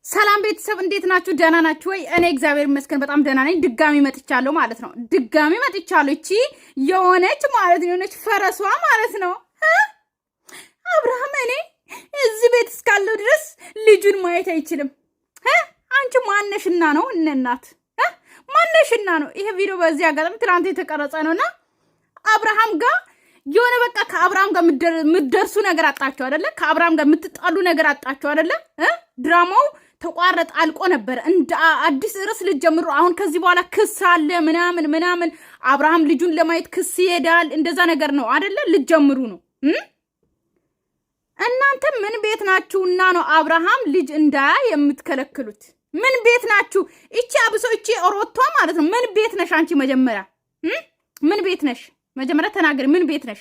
ሰላም ቤተሰብ እንዴት ናችሁ? ደህና ናችሁ ወይ? እኔ እግዚአብሔር ይመስገን በጣም ደህና ነኝ። ድጋሚ መጥቻለሁ ማለት ነው። ድጋሚ መጥቻለሁ። እቺ የሆነች ማለት ነው የሆነች ፈረሷ ማለት ነው አብርሃም እኔ እዚህ ቤት እስካለው ድረስ ልጁን ማየት አይችልም። አንቺ ማነሽና ነው እናት ማነሽና ነው? ይሄ ቪዲዮ በዚህ አጋጣሚ ትናንት የተቀረጸ ነውና አብርሃም ጋር የሆነ በቃ ከአብርሃም ጋር ምትደርሱ ነገር አጣችሁ አይደለ? ከአብርሃም ጋር ምትጣሉ ነገር አጣችሁ አይደለ? ድራማው ተቋረጥ አልቆ ነበር። እንደ አዲስ ርዕስ ልትጀምሩ አሁን ከዚህ በኋላ ክስ አለ ምናምን አብርሃም ልጁን ለማየት ክስ ይሄዳል እንደዛ ነገር ነው አይደለ? ልትጀምሩ ነው። እናንተ ምን ቤት ናችሁና ነው አብርሃም ልጅ እንዳያይ የምትከለክሉት? ምን ቤት ናችሁ? እቺ አብሶ እቺ ኦሮቷ ማለት ነው። ምን ቤት ነሽ አንቺ? መጀመሪያ ምን ቤት ነሽ? መጀመሪያ ተናገሪ። ምን ቤት ነሽ?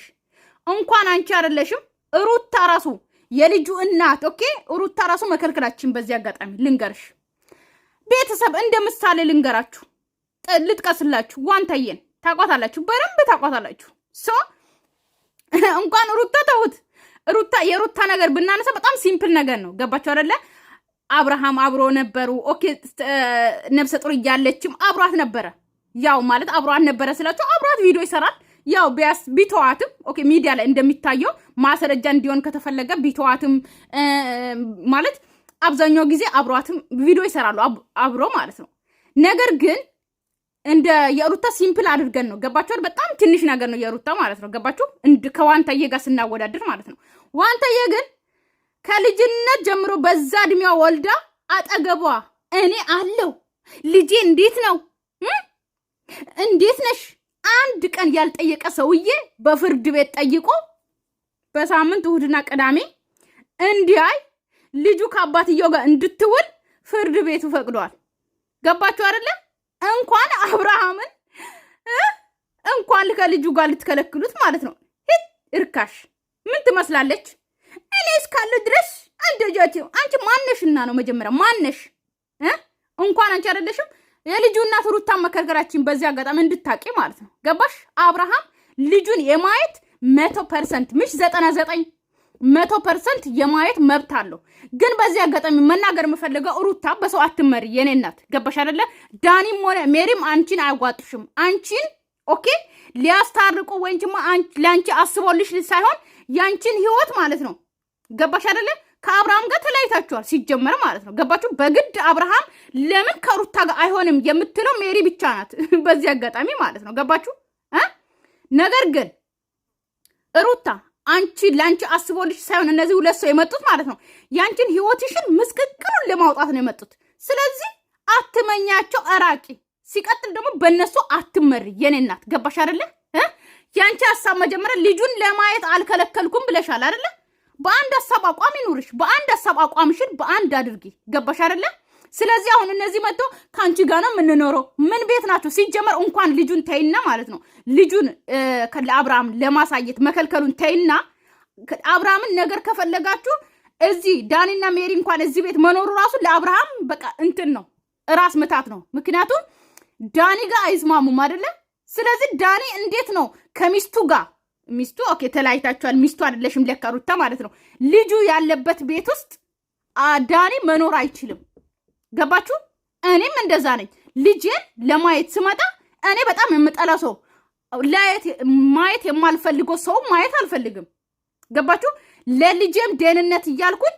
እንኳን አንቺ አይደለሽም ሩታ ራሱ የልጁ እናት ኦኬ፣ ሩታ ራሱ መከልከላችን። በዚህ አጋጣሚ ልንገርሽ ቤተሰብ እንደ ምሳሌ ልንገራችሁ፣ ልጥቀስላችሁ። ዋንታየን ታቋታላችሁ፣ በደንብ ታቋታላችሁ። እንኳን ሩታ ተውት። የሩታ ነገር ብናነሳ በጣም ሲምፕል ነገር ነው። ገባችሁ አይደለ? አብርሃም አብሮ ነበሩ። ኦኬ ነፍሰ ጡር እያለችም አብሯት ነበረ። ያው ማለት አብሯት ነበረ ስላችሁ አብሯት ቪዲዮ ይሰራል። ያው ቢያስ ቢተዋትም ኦኬ ሚዲያ ላይ እንደሚታየው ማስረጃ እንዲሆን ከተፈለገ ቢተዋትም ማለት አብዛኛው ጊዜ አብሯትም ቪዲዮ ይሰራሉ አብሮ ማለት ነው። ነገር ግን እንደ የሩታ ሲምፕል አድርገን ነው። ገባችሁ? በጣም ትንሽ ነገር ነው የሩታ ማለት ነው። ገባችሁ? ከዋንታዬ ጋር ስናወዳድር ማለት ነው። ዋንታዬ ግን ከልጅነት ጀምሮ በዛ እድሜዋ ወልዳ አጠገቧ እኔ አለው ልጄ እንዴት ነው እንዴት ነሽ አንድ ቀን ያልጠየቀ ሰውዬ በፍርድ ቤት ጠይቆ በሳምንት እሁድና ቅዳሜ እንዲያይ ልጁ ከአባትየው ጋር እንድትውል ፍርድ ቤቱ ፈቅዷል። ገባችሁ አይደለ? እንኳን አብርሃምን እንኳን ከልጁ ጋር ልትከለክሉት ማለት ነው። እርካሽ ምን ትመስላለች? እኔ እስካለሁ ድረስ አንቺ ማነሽና ነው? መጀመሪያ ማነሽ? እንኳን አንቺ አይደለሽም የልጁ እናት ሩታን መከልከላችን በዚህ አጋጣሚ እንድታቂ ማለት ነው። ገባሽ? አብርሃም ልጁን የማየት 100% ምሽ 99% የማየት መብት አለው። ግን በዚህ አጋጣሚ መናገር የምፈልገው ሩታ በሰው አትመሪ የኔ እናት። ገባሽ አይደለ? ዳኒም ሆነ ሜሪም አንቺን አያጓጡሽም። አንቺን ኦኬ ሊያስታርቁ ወንጅማ ለአንቺ አስቦልሽ ሳይሆን ያንቺን ህይወት ማለት ነው። ገባሽ አይደለ? ከአብርሃም ጋር ተለያይታችኋል ሲጀመር ማለት ነው። ገባችሁ? በግድ አብርሃም ለምን ከሩታ ጋር አይሆንም የምትለው ሜሪ ብቻ ናት በዚህ አጋጣሚ ማለት ነው። ገባችሁ? ነገር ግን ሩታ አንቺ ለአንቺ አስቦልሽ ሳይሆን እነዚህ ሁለት ሰው የመጡት ማለት ነው ያንቺን ህይወትሽን ምስቅቅሉን ለማውጣት ነው የመጡት። ስለዚህ አትመኛቸው፣ አራቂ። ሲቀጥል ደግሞ በእነሱ አትመሪ የኔ እናት። ገባሽ አይደለ? ያንቺ ሀሳብ መጀመሪያ ልጁን ለማየት አልከለከልኩም ብለሻል አይደለ? በአንድ ሀሳብ አቋም ይኑርሽ። በአንድ ሀሳብ አቋምሽን በአንድ አድርጊ። ገባሽ አይደለ? ስለዚህ አሁን እነዚህ መጥቶ ከአንቺ ጋር ነው የምንኖረው። ምን ቤት ናቸው? ሲጀመር እንኳን ልጁን ተይና ማለት ነው ልጁን ለአብርሃም ለማሳየት መከልከሉን ተይና፣ አብርሃምን ነገር ከፈለጋችሁ እዚህ ዳኒና ሜሪ እንኳን እዚህ ቤት መኖሩ ራሱ ለአብርሃም በቃ እንትን ነው ራስ ምታት ነው። ምክንያቱም ዳኒ ጋር አይስማሙም አይደለ? ስለዚህ ዳኒ እንዴት ነው ከሚስቱ ጋር ሚስቱ ኦኬ ተለያይታችኋል። ሚስቱ አይደለሽም ለካሩታ ማለት ነው። ልጁ ያለበት ቤት ውስጥ ዳኒ መኖር አይችልም። ገባችሁ? እኔም እንደዛ ነኝ። ልጄን ለማየት ስመጣ እኔ በጣም የምጠላ ሰው ማየት የማልፈልገው ሰው ማየት አልፈልግም። ገባችሁ? ለልጄም ደህንነት እያልኩኝ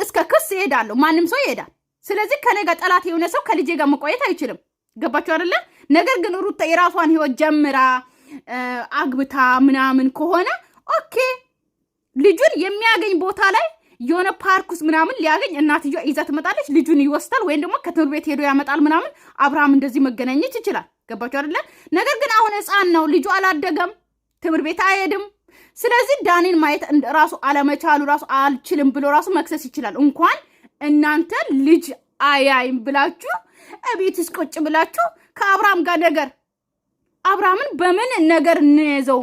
እስከ ክስ ይሄዳለሁ። ማንም ሰው ይሄዳል። ስለዚህ ከኔ ጋር ጠላት የሆነ ሰው ከልጄ ጋር መቆየት አይችልም። ገባችሁ አይደለ? ነገር ግን ሩታ የራሷን ህይወት ጀምራ አግብታ ምናምን ከሆነ ኦኬ ልጁን የሚያገኝ ቦታ ላይ የሆነ ፓርክ ውስጥ ምናምን ሊያገኝ እናትዮ ይዛ ትመጣለች። ልጁን ይወስዳል ወይም ደግሞ ከትምህርት ቤት ሄዶ ያመጣል ምናምን። አብርሃም እንደዚህ መገናኘት ይችላል። ገባችሁ አይደለ? ነገር ግን አሁን ህፃን ነው ልጁ፣ አላደገም፣ ትምህርት ቤት አይሄድም። ስለዚህ ዳኒን ማየት ራሱ አለመቻሉ ራሱ አልችልም ብሎ ራሱ መክሰስ ይችላል። እንኳን እናንተ ልጅ አያይም ብላችሁ እቤትስ ቁጭ ብላችሁ ከአብርሃም ጋር ነገር አብርሃምን በምን ነገር እንይዘው?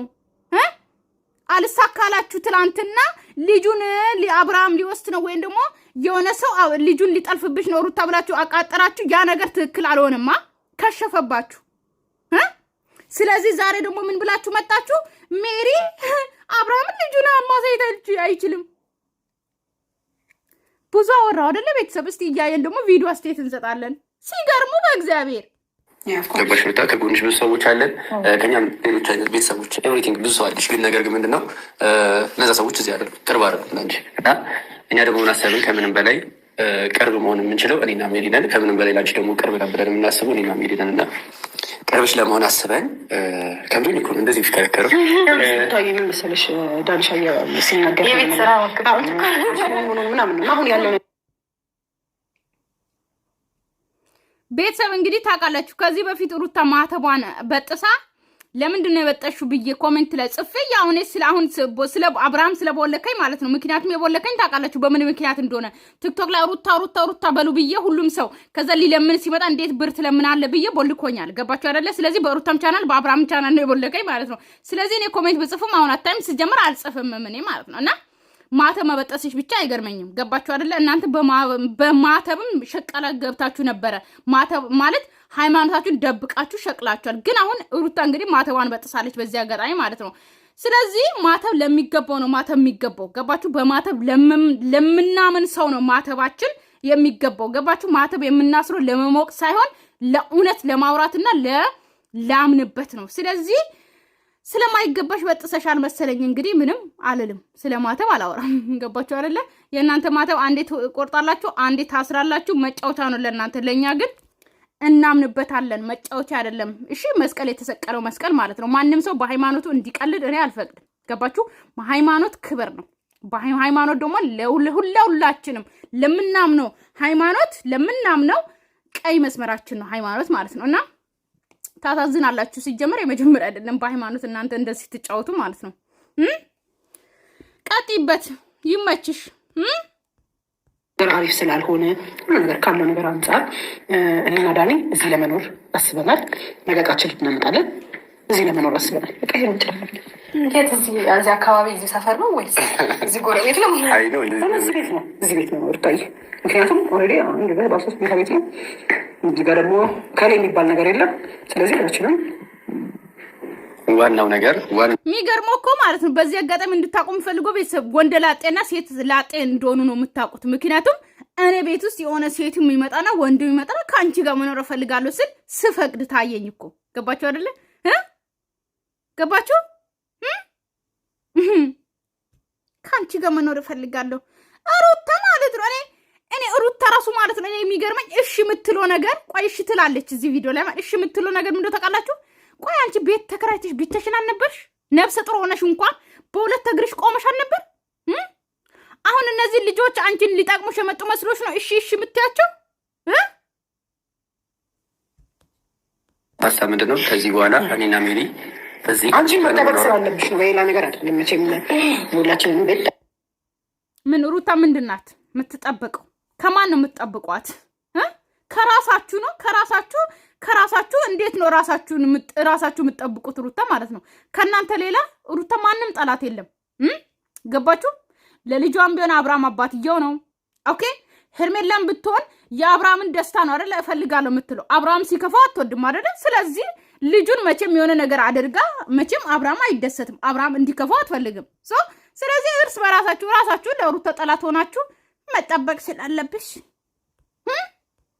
አልሳካላችሁ። ትላንትና ልጁን አብርሃም ሊወስድ ነው ወይም ደግሞ የሆነ ሰው ልጁን ሊጠልፍብሽ ነው ሩታ ብላችሁ አቃጠራችሁ። ያ ነገር ትክክል አልሆነማ፣ ከሸፈባችሁ። ስለዚህ ዛሬ ደግሞ ምን ብላችሁ መጣችሁ? ሜሪ አብርሃምን ልጁን ማሳየት አይችልም። ብዙ አወራው አይደለ ቤተሰብ። እስቲ እያየን ደግሞ ቪዲዮ አስተያየት እንሰጣለን። ሲገርሙ በእግዚአብሔር ገባሽ ሩታ፣ ከጎንሽ ብዙ ሰዎች አለን፣ ከኛም ሌሎች አይነት ቤተሰቦች ኤቭሪቲንግ ብዙ ሰው አለሽ። ግን ነገር ግን ምንድነው እነዛ ሰዎች እዚህ አይደሉም፣ ቅርብ አይደሉም እንጂ እና እኛ ደግሞ ምናሰብን ከምንም በላይ ቅርብ መሆን የምንችለው እኔና ሜሪ ነን። ከምንም በላይ ላንቺ ደግሞ ቅርብ ነን የምናስበው እኔና ሜሪ ነን እና ቅርብሽ ለመሆን አስበን ከምዱን ይኩን እንደዚህ የሚሽከረከረው ምን መሰለሽ ዳንሻ ሲናገር የቤት ስራ ምናምን አሁን ያለው ቤተሰብ እንግዲህ ታውቃላችሁ። ከዚህ በፊት ሩታ ማተቧን በጥሳ ለምንድን ነው የበጠሽው ብዬ ኮሜንት ላይ ጽፌ ያውኔ ስለ አብርሃም ስለቦለከኝ ማለት ነው። ምክንያቱም የቦለከኝ ታውቃላችሁ በምን ምክንያት እንደሆነ ቲክቶክ ላይ ሩታ በሉ ብዬ ሁሉም ሰው ከዛ ሊለምን ሲመጣ እንዴት ብር ትለምናለህ ብዬ ቦልኮኛል። ገባችሁ አይደለ? ስለዚህ በሩታም ቻናል በአብርሃም ቻናል ነው የቦለከኝ ማለት ነው። ስለዚህ እኔ ኮሜንት ብጽፍም አሁን አታይም ስጀምር አልጽፍም እኔ ማለት ነው። እና ማተብ መበጠስሽ ብቻ አይገርመኝም። ገባችሁ አይደለ? እናንተ በማተብም ሸቀላ ገብታችሁ ነበረ። ማተብ ማለት ሃይማኖታችሁን ደብቃችሁ ሸቅላችኋል። ግን አሁን ሩታ እንግዲህ ማተቧን በጥሳለች በዚህ አጋጣሚ ማለት ነው። ስለዚህ ማተብ ለሚገባው ነው ማተብ የሚገባው። ገባችሁ? በማተብ ለምናምን ሰው ነው ማተባችን የሚገባው። ገባችሁ? ማተብ የምናስረው ለመሞቅ ሳይሆን ለእውነት ለማውራትና ላምንበት ነው። ስለዚህ ስለማይገባሽ በጥሰሻል መሰለኝ። እንግዲህ ምንም አልልም፣ ስለማተብ አላወራም። ገባችሁ አይደለ? የእናንተ ማተብ አንዴ ቆርጣላችሁ፣ አንዴ ታስራላችሁ። መጫወቻ ነው ለእናንተ፣ ለእኛ ግን እናምንበታለን። መጫወቻ አይደለም። እሺ መስቀል የተሰቀለው መስቀል ማለት ነው። ማንም ሰው በሃይማኖቱ እንዲቀልድ እኔ አልፈቅድም። ገባችሁ? ሃይማኖት ክብር ነው። በሃይማኖት ደግሞ ለሁላችንም ለምናምነው ሃይማኖት ለምናምነው ቀይ መስመራችን ነው ሃይማኖት ማለት ነው። እና ታሳዝናላችሁ። ሲጀመር የመጀመሪያ አይደለም በሃይማኖት እናንተ እንደዚህ ትጫወቱ ማለት ነው። ቀጥይበት፣ ይመችሽ። አሪፍ ስላልሆነ ሁሉ ነገር ካለው ነገር አንጻር እኔና ዳኒ እዚህ ለመኖር አስበናል። ነገቃችን እናመጣለን። እዚህ ለመኖር አስበናል። በቃ ይሄ ነው ጨምር። የት? እዚህ አካባቢ እዚህ ሰፈር ነው ወይስ እዚህ ጎረቤት ነው? አይ ነው እዚህ ቤት ነው። እዚህ ቤት ነው ወርታይ። ምክንያቱም ኦልሬዲ አሁን ገበያ ባሶስ ቤት ቤት ነው። እዚህ ጋር ደግሞ ከላይ የሚባል ነገር የለም። ስለዚህ ሁላችንም ዋናው ነገር የሚገርመው እኮ ማለት ነው። በዚህ አጋጣሚ እንድታቆም ፈልገው ቤተሰብ ወንድ ላጤና ሴት ላጤ እንደሆኑ ነው የምታውቁት። ምክንያቱም እኔ ቤት ውስጥ የሆነ ሴት የሚመጣና ወንድ የሚመጣና ከአንቺ ጋር መኖር እፈልጋለሁ ስል ስፈቅድ ታየኝ እኮ። ገባችሁ አይደለ? ገባችሁ? ከአንቺ ጋር መኖር እፈልጋለሁ ሩታ ማለት ነው። እኔ ሩታ ራሱ ማለት ነው። እኔ የሚገርመኝ እሺ የምትለው ነገር ቆይ እሺ ትላለች እዚህ ቪዲዮ ላይ ማለት እሺ የምትለው ነገር ምንድነው ታውቃላችሁ? ቆይ አንቺ ቤት ተከራይተሽ ብቻሽን አልነበርሽ? ነፍሰ ጡር ሆነሽ እንኳን በሁለት እግርሽ ቆመሽ አልነበር? አሁን እነዚህ ልጆች አንቺን ሊጠቅሙሽ የመጡ መስሎሽ ነው እሺ የምትያቸው? ሀሳብ ምንድን ነው? ከዚህ በኋላ እኔና ሜሪ በዚህ አንቺ መጠበቅ ስላለብሽ ነው፣ ሌላ ነገር አይደለም። መቼም ሁላችንም ቤት ምን ሩታ ምንድን ናት የምትጠብቀው? ከማን ነው የምትጠብቋት? ከራሳችሁ ነው። ከራሳችሁ እንዴት ነው ራሳችሁ የምትጠብቁት? ሩታ ማለት ነው። ከእናንተ ሌላ ሩታ ማንም ጠላት የለም። ገባችሁ? ለልጇም ቢሆን አብርሃም አባትየው ነው። ኦኬ ሄርሜላም ብትሆን የአብርሃምን ደስታ ነው አይደለ እፈልጋለሁ የምትለው። አብርሃም ሲከፋው አትወድም አይደለ? ስለዚህ ልጁን መቼም የሆነ ነገር አድርጋ መቼም አብርሃም አይደሰትም። አብርሃም እንዲከፋው አትፈልግም። ስለዚህ እርስ በራሳችሁ ለሩታ ጠላት ሆናችሁ መጠበቅ ስላለብሽ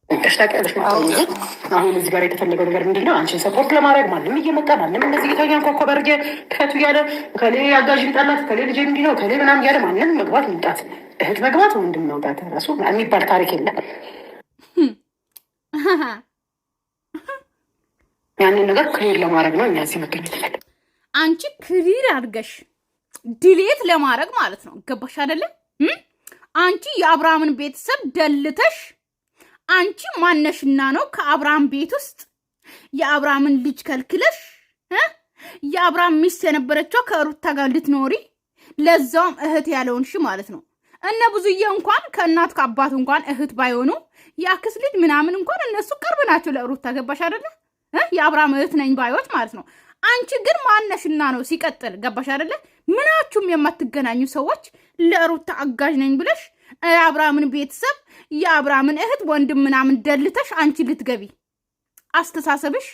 ተሽታቀለሽ ማለት ነው። አሁን እዚህ ጋር የተፈለገው ነገር ምንድን ነው? አንቺን ሰፖርት ለማድረግ ማንም እየመጣ ማንም እንደዚህ ጌታኛ እንኳ በርጌ ከቱ እያለ ከሌ አጋዥ ይምጣላት ከሌ ልጅ እንዲህ ነው ከሌ ምናምን እያለ ማንም መግባት ይምጣት፣ እህት መግባት ወንድም መውጣት ራሱ የሚባል ታሪክ የለም። ያንን ነገር ክሊር ለማድረግ ነው እኛ እዚህ መገኘት ይፈልግ። አንቺ ክሊር አድርገሽ ዲሌት ለማድረግ ማለት ነው። ገባሽ አይደለም? አንቺ የአብርሃምን ቤተሰብ ደልተሽ አንቺ ማነሽና ነው ከአብርሃም ቤት ውስጥ የአብርሃምን ልጅ ከልክለሽ የአብርሃም ሚስት የነበረችው ከሩታ ጋር ልትኖሪ ለዛውም እህት ያለውንሽ ማለት ነው። እነ ብዙዬ እንኳን ከእናት ከአባት እንኳን እህት ባይሆኑ የአክስ ልጅ ምናምን እንኳን እነሱ ቅርብ ናቸው ለሩታ። ገባሽ አይደለ? የአብርሃም እህት ነኝ ባዮች ማለት ነው። አንቺ ግን ማነሽና ነው? ሲቀጥል ገባሽ አይደለ? ምናችሁም የማትገናኙ ሰዎች ለሩታ አጋዥ ነኝ ብለሽ የአብርሃምን ቤተሰብ የአብርሃምን እህት ወንድም ምናምን ደልተሽ አንቺ ልትገቢ አስተሳሰብሽ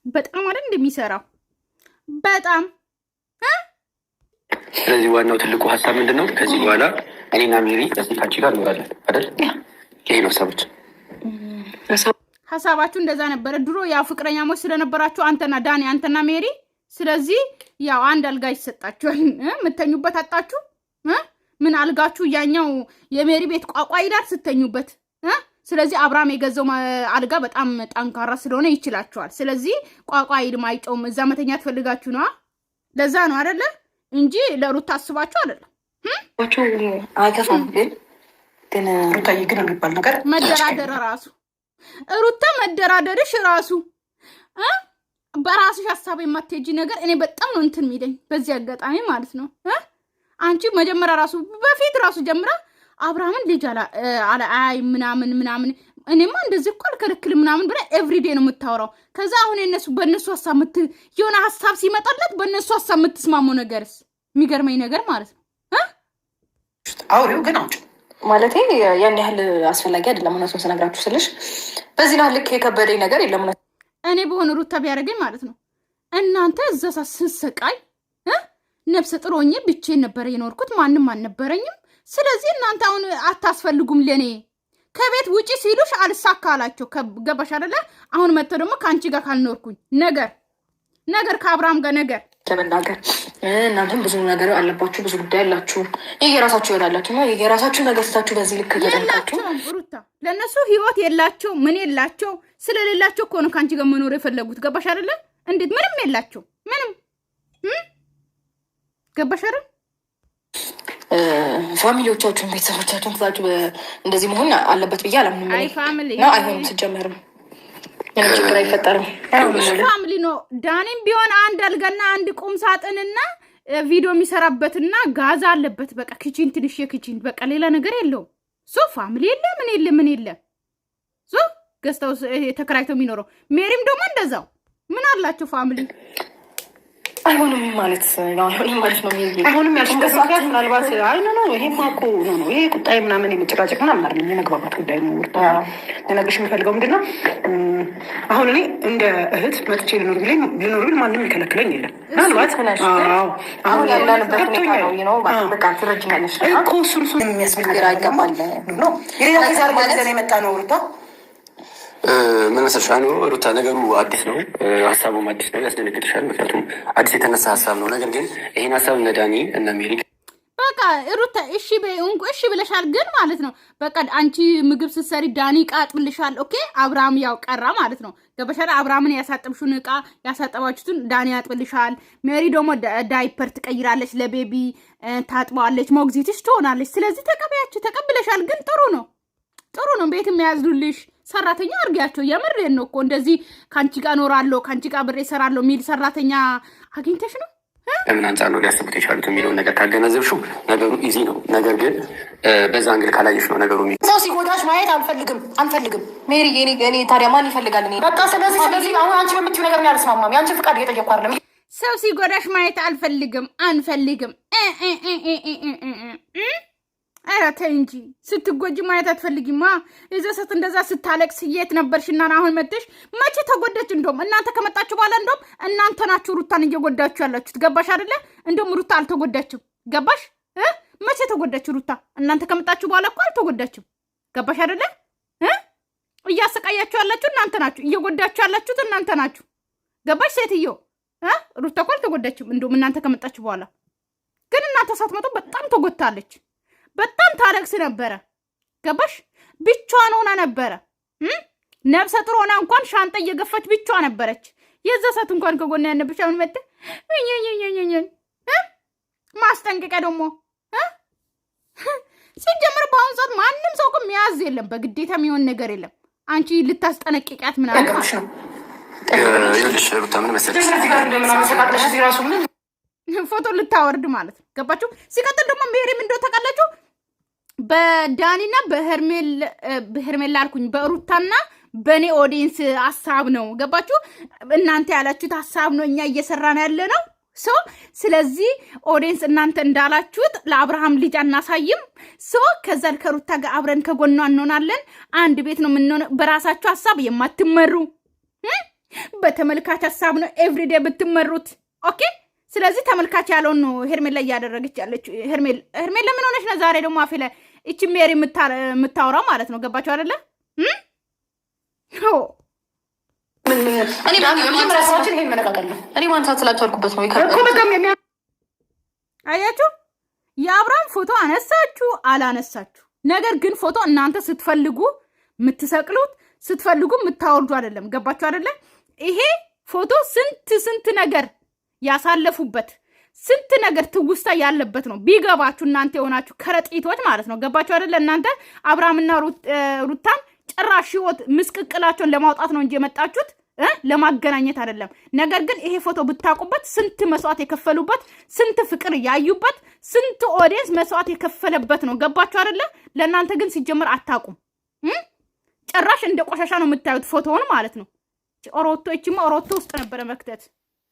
በጣም አይደል እንደሚሰራው በጣም ስለዚህ ዋናው ትልቁ ሀሳብ ምንድን ነው? ከዚህ በኋላ እኔና ሜሪ በዚህ ካንቺ ጋር እንኖራለን አይደል? ይሄ ነው ሀሳቦች። ሀሳባችሁ እንደዛ ነበረ ድሮ። ያው ፍቅረኛሞች ስለነበራችሁ አንተና ዳኒ፣ አንተና ሜሪ። ስለዚህ ያው አንድ አልጋ ይሰጣችኋል። የምተኙበት አጣችሁ። ምን አልጋችሁ ያኛው የሜሪ ቤት ቋቋ ይላል ስተኙበት። ስለዚህ አብርሃም የገዛው አልጋ በጣም ጠንካራ ስለሆነ ይችላችኋል። ስለዚህ ቋቋ ይልም አይጮም። እዛ መተኛ ትፈልጋችሁ ነው። ለዛ ነው አይደለ እንጂ ለሩታ አስባችሁ አይደለም። አይከፋም። ግን ሩታዬ ግን የሚባል ነገር መደራደር ራሱ ሩታ መደራደርሽ ራሱ በራስሽ ሀሳብ የማትሄጂ ነገር እኔ በጣም ነው እንትን የሚለኝ በዚህ አጋጣሚ ማለት ነው። አንቺ መጀመሪያ ራሱ በፊት ራሱ ጀምራ አብርሃምን ልጅ አላ አይ ምናምን እኔማ እንደዚህ እኮ አልከለክልም ምናምን ብላ ኤቭሪዴ ነው የምታወራው። ከዛ አሁን በእነሱ ሀሳብ የሆነ ሀሳብ ሲመጣለት በእነሱ ሀሳብ የምትስማመው ነገርስ የሚገርመኝ ነገር ማለት ነው። አውሪው ግን አውጭ ማለት ያን ያህል አስፈላጊ አይደለም። እውነቱን ስነግራችሁ ስልሽ በዚህ ላይ ልክ የከበደኝ ነገር የለም። እኔ በሆነ ሩታ ቢያደርገኝ ማለት ነው እናንተ እዛ ስሰቃይ ነፍሰ ጥሮኜ ብቻዬን ነበረ የኖርኩት፣ ማንም አልነበረኝም። ስለዚህ እናንተ አሁን አታስፈልጉም ለኔ። ከቤት ውጪ ሲሉሽ አልሳካ አላቸው። ገባሽ አይደለ? አሁን መጥተው ደግሞ ከአንቺ ጋር ካልኖርኩኝ ነገር ከአብርሃም ጋር ነገር ለመናገር እናንተም ብዙ ነገር አለባችሁ፣ ብዙ ጉዳይ አላችሁ፣ የራሳችሁ ይሆናላችሁ እና የራሳችሁ ነገር ስታችሁ በዚህ ልክ ተደርጋችሁ ሩታ ለእነሱ ህይወት የላቸው ምን የላቸው። ስለሌላቸው እኮ ነው ከአንቺ ጋር መኖር የፈለጉት። ገባሽ አይደለ? እንዴት ምንም የላቸው ምንም ገባሽ አይደል? ፋሚሊዎቻችሁን ቤተሰቦቻችሁን ትታችሁ እንደዚህ መሆን አለበት ብዬ አላምንም። አይ ፋሚሊ ነው አይሆንም። ሲጀመርም ምንም ችግር አይፈጠርም። ፋሚሊ ነው። ዳኒም ቢሆን አንድ አልጋና አንድ ቁም ሳጥንና ቪዲዮ የሚሰራበትና ጋዛ አለበት። በቃ ኪችን ትንሽ የኪችን በቃ ሌላ ነገር የለውም። ሶ ፋሚሊ የለ ምን የለ ሶ ገዝተው ተከራይተው የሚኖረው። ሜሪም ደግሞ እንደዛው ምን አላቸው ፋሚሊ አይሆንም ማለት ነው። አይሆንም ማለት ነው። አይሆንም ያልሽበት ምክንያት ምናልባት አይ ነው ይሄማ እኮ ነው ይሄ ቁጣይ ምናምን የመጨቃጨቅ ምናምን አይደለም፣ የመግባባት ጉዳይ ነው። ለነገርሽ የምፈልገው ምንድን ነው አሁን እኔ እንደ እህት መጥቼ ልኖር ብል ማንም የሚከለክለኝ የለም። ምናልባት አሁን ያለንበት ሁኔታ ነው በቃ ትረጅኛለሽ እኮ እሱን የሚያስፈልግ አይገባል ነው የሌላ ጊዜ አርጋ የመጣ ነው ሩታ ምን መሰለሽ ሩታ ነገሩ አዲስ ነው፣ ሀሳቡም አዲስ ነው፣ ያስደነግጥሻል። ምክንያቱም አዲስ የተነሳ ሀሳብ ነው። ነገር ግን ይሄን ሀሳብ እነ ዳኒ እነ ሜሪ በቃ ሩታ እሺ ብለሻል። ግን ማለት ነው በቃ አንቺ ምግብ ስትሰሪ ዳኒ ዕቃ ያጥብልሻል። ኦኬ አብርሃም ያው ቀራ ማለት ነው። ገበሻል። አብርሃምን ያሳጠብሽውን ዕቃ ያሳጠባችሁትን ዳኒ ያጥብልሻል። ሜሪ ደግሞ ዳይፐር ትቀይራለች፣ ለቤቢ ታጥባለች፣ ሞግዚትሽ ትሆናለች። ስለዚህ ተቀብለሻል። ግን ጥሩ ነው። ቤት የሚያዝሉልሽ ሰራተኛ አርጊያቸው። የምሬን ነው እኮ እንደዚህ ከአንቺ ጋር እኖራለሁ ከአንቺ ጋር ብሬ እሰራለሁ የሚል ሰራተኛ አግኝተሽ ነው። ለምን አንጻር ነው ሊያስቡት የቻሉት የሚለውን ነገር ካገነዘብሽው ነገሩ ኢዚ ነው። ነገር ግን በዛ አንግል ካላየሽ ነው ነገሩ። ሰው ሲጎዳሽ ማየት አንፈልግም። ሜሪ እኔ ታዲያ ማን ይፈልጋል? እኔ በቃ ስለዚህ አሁን አንቺ በምትይው ነገር አልስማማም። የአንቺን ፍቃድ እየጠየኩ አይደለም። ሰው ሲጎዳሽ ማየት አንፈልግም። ኧረ ተይ እንጂ ስትጎጂ ማየት አትፈልጊማ። የዛ ሰት እንደዛ ስታለቅስ የት ነበርሽና አሁን መጥተሽ መቼ ተጎዳች? እንደውም እናንተ ከመጣችሁ በኋላ እንደውም እናንተ ናችሁ ሩታን እየጎዳችሁ ያላችሁት። ገባሽ አይደለ? እንደውም ሩታ አልተጎዳችም። ገባሽ? መቼ ተጎዳች ሩታ? እናንተ ከመጣችሁ በኋላ እኮ አልተጎዳችም። ገባሽ አይደለ? እያሰቃያችሁ ያላችሁ እናንተ ናችሁ፣ እየጎዳችሁ ያላችሁት እናንተ ናችሁ። ገባሽ ሴትዮ? ሩታ እኮ አልተጎዳችም። እንደውም እናንተ ከመጣችሁ በኋላ ግን እናንተ ሳትመጡ በጣም ተጎድታለች። በጣም ታለቅስ ነበረ። ገባሽ? ብቻዋን ሆና ነበረ። ነፍሰ ጡር ሆና እንኳን ሻንጣ እየገፋች ብቻዋ ነበረች። የዛ ሰዓት እንኳን ከጎና ያነበች አሁን መጣ ማስጠንቀቂያ ደግሞ ሲጀምር በአሁኑ ሰዓት ማንም ሰው እኮ የሚያዝ የለም፣ በግዴታ የሚሆን ነገር የለም። አንቺ ልታስጠነቅቂያት ምናምን ሩታ ምን መሰለሽ ፎቶ ልታወርድ ማለት ነው። ገባችሁ? ሲቀጥል ደግሞ ሜሪም እንደው ታውቃላችሁ በዳኒና በሄርሜላ አልኩኝ በሩታና በእኔ ኦዲየንስ ሀሳብ ነው። ገባችሁ? እናንተ ያላችሁት ሀሳብ ነው እኛ እየሰራን ያለ ነው። ስለዚህ ኦዲየንስ እናንተ እንዳላችሁት ለአብርሃም ልጅ አናሳይም። ከዛ ከሩታ ጋር አብረን ከጎኗ እንሆናለን። አንድ ቤት ነው የምንሆነው። በራሳችሁ ሀሳብ የማትመሩ በተመልካች ሀሳብ ነው ኤቭሪዴ ብትመሩት ኦኬ። ስለዚህ ተመልካች ያለውን ነው ሄርሜላ እያደረገች ያለችው። ሄርሜላ ለምን ሆነች ነው ዛሬ ደግሞ አፌ ላይ እቺ ሜሪ የምታወራው ማለት ነው። ገባችሁ አይደለ? እኔ ማንሳት ስላልቻልኩበት ነው አያችሁ። የአብርሃም ፎቶ አነሳችሁ አላነሳችሁ፣ ነገር ግን ፎቶ እናንተ ስትፈልጉ የምትሰቅሉት ስትፈልጉ የምታወርዱ አይደለም። ገባችሁ አይደለ? ይሄ ፎቶ ስንት ነገር ያሳለፉበት ስንት ነገር ትውስታ ያለበት ነው። ቢገባችሁ እናንተ የሆናችሁ ከረጢቶች ማለት ነው። ገባችሁ አይደለ? እናንተ አብርሃምና ሩታን ጭራሽ ህይወት ምስቅቅላቸውን ለማውጣት ነው እንጂ የመጣችሁት ለማገናኘት አይደለም። ነገር ግን ይሄ ፎቶ ብታውቁበት ስንት መስዋዕት የከፈሉበት፣ ስንት ፍቅር ያዩበት፣ ስንት ኦዲየንስ መስዋዕት የከፈለበት ነው። ገባችሁ አይደለ? ለእናንተ ግን ሲጀመር አታውቁም። ጭራሽ እንደ ቆሻሻ ነው የምታዩት ፎቶውን ማለት ነው። ኦሮቶ እቺማ ኦሮቶ ውስጥ ነበረ መክተት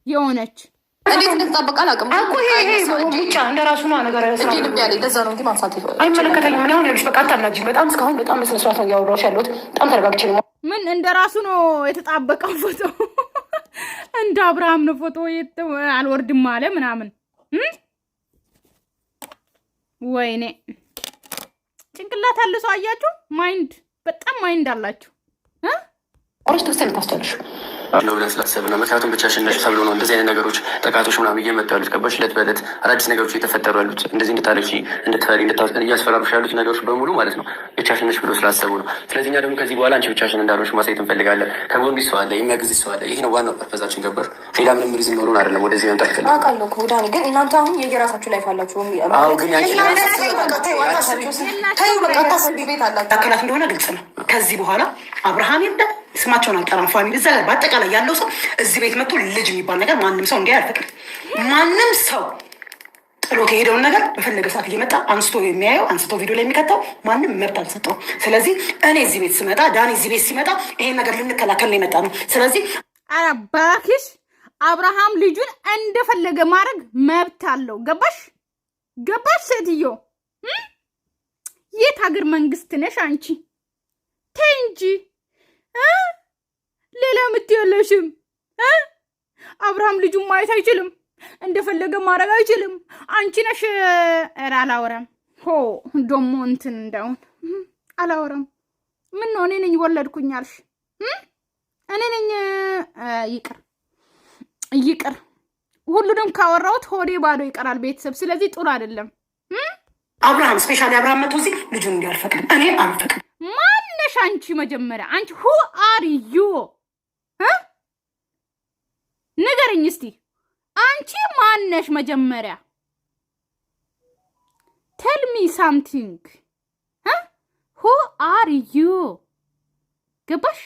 የሆነች እንዴት እንደተጣበቀ አላውቅም እኮ ይሄ ብቻ እንደራሱ ነው ነገር ልብ ያለ ለዛ ነው እንጂ ማንሳት አይመለከተኝም። ምን አሁን ልጅ በቃ አታናጅ። በጣም እስካሁን በጣም በስነ ስርዓት ነው እያወራሁሽ ያለሁት። በጣም ተረጋግቼ ነው። ምን እንደራሱ ነው የተጣበቀው ፎቶ እንደ አብርሃም ነው ፎቶ አልወርድም አለ ምናምን። ወይኔ ጭንቅላት አለ ሰው አያችሁ። ማይንድ በጣም ማይንድ አላችሁ። ኦሮስ ተስተን ታስተልሽ ነው ብለን ስላሰብን ነው። ምክንያቱም ብቻሽን ነሽ ተብሎ ነው እንደዚህ አይነት ነገሮች ጥቃቶች ምናምን እየመጡ ያሉት። ገባሽ? ዕለት በዕለት አዳዲስ ነገሮች እየተፈጠሩ ያሉት እንደዚህ እንድታለቅሺ እንድትፈሪ እያስፈራሩሽ ያሉት ነገሮች በሙሉ ማለት ነው ብቻሽን ነሽ ብሎ ስላሰቡ ነው። ስለዚህ እኛ ደግሞ ከዚህ በኋላ አንቺ ብቻሽን እንዳልሆንሽ ማሳየት እንፈልጋለን። ከጎንሽ ሰው አለ፣ የሚያግዝሽ ሰው አለ። ይህ ነው ዋናው ፐርፐዛችን። ገባሽ? ሌላ ምንም ሪዝን ኖሮን አይደለም ወደዚህ መምጣት ይፈልጋል። አውቃለሁ እኮ ዳኒ፣ ግን እናንተ አሁን የየራሳችሁ ላይፍ አላችሁ። አዎ፣ ግን ያንቺ ቤት አላችሁ አካላት እንደሆነ ግልጽ ነው። ከዚህ በኋላ አብርሃም የለ ስማቸውን አልጠራም። ፋሚሊ እዛ ጋር በአጠቃላይ ያለው ሰው እዚህ ቤት መጥቶ ልጅ የሚባል ነገር ማንም ሰው እንዲህ አልፈቅድም። ማንም ሰው ጥሎ ከሄደውን ነገር በፈለገ ሰዓት እየመጣ አንስቶ የሚያየው አንስቶ ቪዲዮ ላይ የሚከተው ማንም መብት አልሰጠውም። ስለዚህ እኔ እዚህ ቤት ስመጣ ዳኒ እዚህ ቤት ሲመጣ ይሄን ነገር ልንከላከል ነው የመጣ ነው። ስለዚህ አባኪሽ አብርሃም ልጁን እንደፈለገ ማድረግ መብት አለው። ገባሽ? ሴትዮ የት ሀገር መንግስት ነሽ አንቺ? ተይ እንጂ ሌላ የምትየለሽም። አብርሃም ልጁን ማየት አይችልም፣ እንደፈለገ ማድረግ አይችልም። አንቺ ነሽ። ኧረ አላወራም። ደሞ እንትን እንዳሁን አላወራም። ምን ነው እኔ ነኝ ወለድኩኝ አልሽ? እኔ ነኝ። ይቅር ሁሉንም ካወራሁት ሆዴ ባዶ ይቀራል ቤተሰብ። ስለዚህ ጥሩ አይደለም። አብርሃም ስፔሻሊ አብርሃም መጥቶ እዚህ ልጁን እንዲያልፈቅድም እኔ አልፈቅድም። ማነሽ አንቺ? መጀመሪያ አንቺ ሁ አር ዩ ንገረኝ እስቲ። አንቺ ማነሽ? መጀመሪያ ቴል ሚ ሳምቲንግ ሁ አር ዩ። ገባሽ?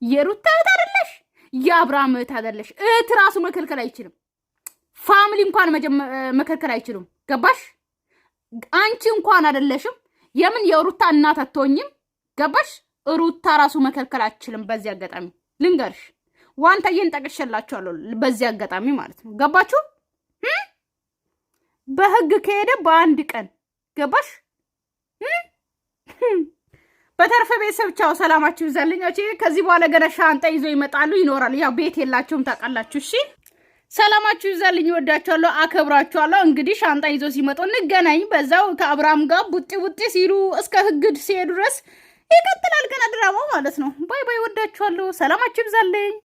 የሩታ እህት አይደለሽ፣ የአብርሃም እህት አይደለሽ። እህት ራሱ መከልከል አይችልም። ፋሚሊ እንኳን መከልከል አይችሉም። ገባሽ? አንቺ እንኳን አይደለሽም። የምን የሩታ እናት አትሆኝም። ገባሽ? ሩታ ራሱ መከልከል አትችልም። በዚህ አጋጣሚ ልንገርሽ፣ ዋንታዬን ጠቅሼላችኋለሁ። በዚህ አጋጣሚ ማለት ነው። ገባችሁ? በህግ ከሄደ በአንድ ቀን ገባሽ? በተረፈ ቤተሰብ ቻው፣ ሰላማችሁ ይብዛልኝ። ከዚህ በኋላ ገና ሻንጣ ይዞ ይመጣሉ ይኖራሉ። ያው ቤት የላቸውም ታውቃላችሁ። እሺ ሰላማችሁ ይብዛልኝ። ወዳችኋለሁ፣ አከብራችኋለሁ። እንግዲህ ሻንጣ ይዞ ሲመጡ እንገናኝ። በዛው ከአብርሃም ጋር ቡጢ ሲሉ እስከ ህግ ሲሄዱ ድረስ ይቀጥላል ገና ድራማው ማለት ነው። ባይ ባይ። ወዳችኋለሁ፣ ሰላማችሁ ይብዛልኝ።